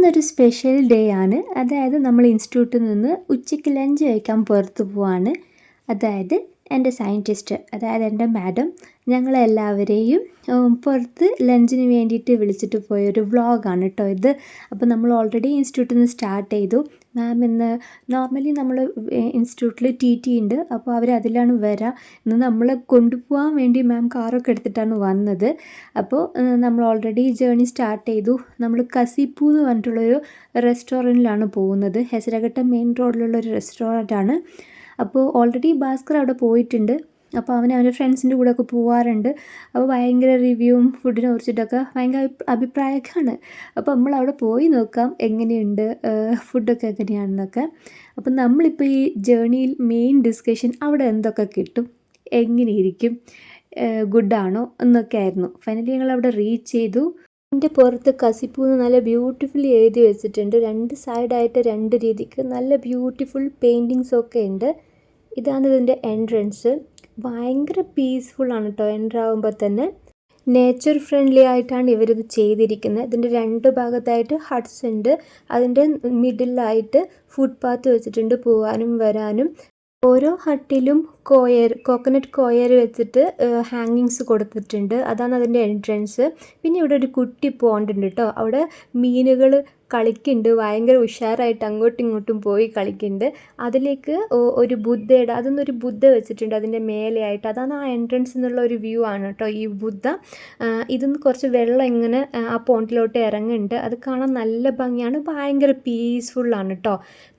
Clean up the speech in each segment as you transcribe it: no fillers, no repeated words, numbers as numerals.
ഇന്നൊരു special day ആണ്. അതായത് നമ്മൾ ഇൻസ്റ്റിറ്റ്യൂട്ടിൽ നിന്ന് ഉച്ചയ്ക്ക് ലഞ്ച് കഴിക്കാൻ പുറത്ത് പോവാണ്. അതായത് എൻ്റെ സയൻറ്റിസ്റ്റ്, അതായത് എൻ്റെ മാഡം ഞങ്ങളെല്ലാവരെയും പുറത്ത് ലഞ്ചിന് വേണ്ടിയിട്ട് വിളിച്ചിട്ട് പോയൊരു വ്ളോഗാണ് കേട്ടോ ഇത്. അപ്പോൾ നമ്മൾ ഓൾറെഡി ഇൻസ്റ്റിറ്റ്യൂട്ടിൽ നിന്ന് സ്റ്റാർട്ട് ചെയ്തു. മാം ഇന്ന് നോർമലി നമ്മൾ ഇൻസ്റ്റിറ്റ്യൂട്ടിൽ ടി ഉണ്ട്, അപ്പോൾ അവർ അതിലാണ് വരിക. ഇന്ന് നമ്മളെ കൊണ്ടുപോകാൻ വേണ്ടി മാം കാറൊക്കെ എടുത്തിട്ടാണ് വന്നത്. അപ്പോൾ നമ്മൾ ഓൾറെഡി ജേർണി സ്റ്റാർട്ട് ചെയ്തു. നമ്മൾ കസിപ്പൂ എന്ന് പറഞ്ഞിട്ടുള്ളൊരു റെസ്റ്റോറൻറ്റിലാണ് പോകുന്നത്. ഹെസരഘട്ടം മെയിൻ റോഡിലുള്ളൊരു റെസ്റ്റോറൻറ്റാണ്. അപ്പോൾ ഓൾറെഡി ഭാസ്കർ അവിടെ പോയിട്ടുണ്ട്. അപ്പോൾ അവൻ്റെ ഫ്രണ്ട്സിൻ്റെ കൂടെയൊക്കെ പോവാറുണ്ട്. അപ്പോൾ ഭയങ്കര റിവ്യൂവും ഫുഡിനെ കുറിച്ചിട്ടൊക്കെ ഭയങ്കര അഭിപ്രായമൊക്കെയാണ്. അപ്പോൾ നമ്മൾ അവിടെ പോയി നോക്കാം എങ്ങനെയുണ്ട്, ഫുഡൊക്കെ എങ്ങനെയാണെന്നൊക്കെ. അപ്പം നമ്മളിപ്പോൾ ഈ ജേർണിയിൽ മെയിൻ ഡിസ്കഷൻ അവിടെ എന്തൊക്കെ കിട്ടും, എങ്ങനെയിരിക്കും, ഗുഡാണോ എന്നൊക്കെ ആയിരുന്നു. ഫൈനലി ഞങ്ങൾ അവിടെ റീച്ച് ചെയ്തു. എൻ്റെ പുറത്ത് കസിപ്പൂന്ന് നല്ല ബ്യൂട്ടിഫുള്ളി എഴുതി വെച്ചിട്ടുണ്ട്. രണ്ട് സൈഡായിട്ട് രണ്ട് രീതിക്ക് നല്ല ബ്യൂട്ടിഫുൾ പെയിൻറ്റിങ്സൊക്കെ ഉണ്ട്. ഇതാണ് ഇതിൻ്റെ എൻട്രൻസ്. ഭയങ്കര പീസ്ഫുള്ളാണ് കേട്ടോ എൻ്റർ ആകുമ്പോൾ തന്നെ. നേച്ചർ ഫ്രണ്ട്ലി ആയിട്ടാണ് ഇവരിത് ചെയ്തിരിക്കുന്നത്. ഇതിൻ്റെ രണ്ട് ഭാഗത്തായിട്ട് ഹട്ട്സ് ഉണ്ട്. അതിൻ്റെ മിഡിലായിട്ട് ഫുട്പാത്ത് വെച്ചിട്ടുണ്ട് പോകാനും വരാനും. ഓരോ ഹട്ടിലും കോക്കനട്ട് കോയർ വെച്ചിട്ട് ഹാങ്ങിങ്സ് കൊടുത്തിട്ടുണ്ട്. അതാണ് അതിൻ്റെ എൻട്രൻസ്. പിന്നെ ഇവിടെ ഒരു കുട്ടി പോണ്ട് ഉണ്ട് കേട്ടോ. അവിടെ മീനുകൾ കളിക്കുന്നുണ്ട്. ഭയങ്കര ഉഷാറായിട്ട് അങ്ങോട്ടും ഇങ്ങോട്ടും പോയി കളിക്കുന്നുണ്ട്. അതിലേക്ക് ഒരു ബുദ്ധയുടെ അതൊന്നൊരു ബുദ്ധ വെച്ചിട്ടുണ്ട് അതിൻ്റെ മേലെയായിട്ട്. അതാണ് ആ എൻട്രൻസ് എന്നുള്ള ഒരു വ്യൂ ആണ് കേട്ടോ ഈ ബുദ്ധ. ഇതിന്ന് കുറച്ച് വെള്ളം ഇങ്ങനെ ആ പോണ്ടിലോട്ട് ഇറങ്ങുന്നുണ്ട്. അത് കാണാൻ നല്ല ഭംഗിയാണ്. ഭയങ്കര പീസ്ഫുള്ളാണ് കേട്ടോ.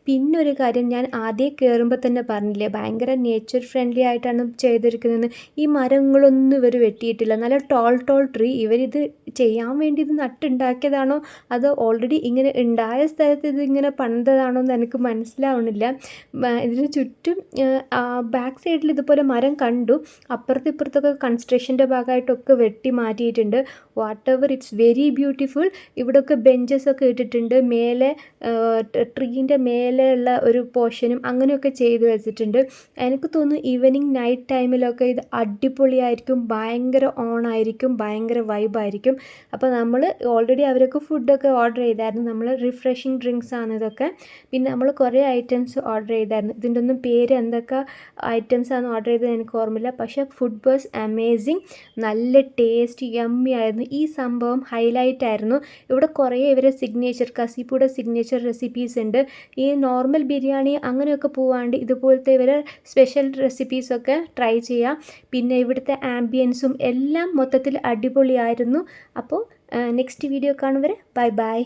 പിന്നെ ഒരു കാര്യം ഞാൻ ആദ്യം കയറുമ്പോൾ തന്നെ പറഞ്ഞില്ലേ, ഭയങ്കര നേച്ചർ ഫ്രണ്ട്ലി ആയിട്ടാണ് ചെയ്തിരിക്കുന്നത്. ഈ മരങ്ങളൊന്നും ഇവർ വെട്ടിയിട്ടില്ല. നല്ല ടോൾ ട്രീ. ഇവരിത് ചെയ്യാൻ വേണ്ടി ഇത് നട്ടുണ്ടാക്കിയതാണോ അതോ ഓൾറെഡി ഇങ്ങനെ ഉണ്ടായ സ്ഥലത്ത് ഇതിങ്ങനെ പണിതതാണോ എന്ന് എനിക്ക് മനസ്സിലാവണില്ല. ഇതിന് ചുറ്റും ബാക്ക് സൈഡിൽ ഇതുപോലെ മരം കണ്ടു. അപ്പുറത്തൊക്കെ കൺസ്ട്രക്ഷൻ്റെ ഭാഗമായിട്ടൊക്കെ വെട്ടി മാറ്റിയിട്ടുണ്ട്. What ever, it's very beautiful. ഇവിടെയൊക്കെ ബെഞ്ചസൊക്കെ ഇട്ടിട്ടുണ്ട്. മേലെ ട്രീൻ്റെ മേലെയുള്ള ഒരു പോർഷനും അങ്ങനെയൊക്കെ ചെയ്ത് വെച്ചിട്ടുണ്ട്. എനിക്ക് തോന്നുന്നു ഈവനിങ് നൈറ്റ് ടൈമിലൊക്കെ ഇത് അടിപൊളിയായിരിക്കും. ഭയങ്കര ഓണായിരിക്കും, ഭയങ്കര വൈബായിരിക്കും. അപ്പോൾ നമ്മൾ ഓൾറെഡി അവരൊക്കെ ഫുഡൊക്കെ ഓർഡർ ചെയ്തായിരുന്നു. നമ്മൾ റിഫ്രഷിങ് ഡ്രിങ്ക്സ് ആണ് ഇതൊക്കെ. പിന്നെ നമ്മൾ കുറേ ഐറ്റംസ് ഓർഡർ ചെയ്തായിരുന്നു. ഇതിൻ്റെ ഒന്നും പേര് എന്തൊക്കെ ഐറ്റംസാണ് ഓർഡർ ചെയ്തത് എനിക്ക് ഓർമ്മയില്ല. പക്ഷേ ഫുഡ് വാസ് അമേസിങ്. നല്ല ടേസ്റ്റ്, യമ്മി ആയിരുന്നു. ഈ സംഭവം ഹൈലൈറ്റ് ആയിരുന്നു. ഇവിടെ കുറേ ഇവരെ സിഗ്നേച്ചർ കസിപ്പൂടെ സിഗ്നേച്ചർ റെസിപ്പീസ് ഉണ്ട്. ഈ നോർമൽ ബിരിയാണി അങ്ങനെയൊക്കെ പോവാണ്ട് ഇതുപോലത്തെ ഇവരെ സ്പെഷ്യൽ റെസിപ്പീസൊക്കെ ട്രൈ ചെയ്യാം. പിന്നെ ഇവിടുത്തെ ആംബിയൻസും എല്ലാം മൊത്തത്തിൽ അടിപൊളിയായിരുന്നു. അപ്പോൾ നെക്സ്റ്റ് വീഡിയോ കാണും വരെ ബൈ ബൈ.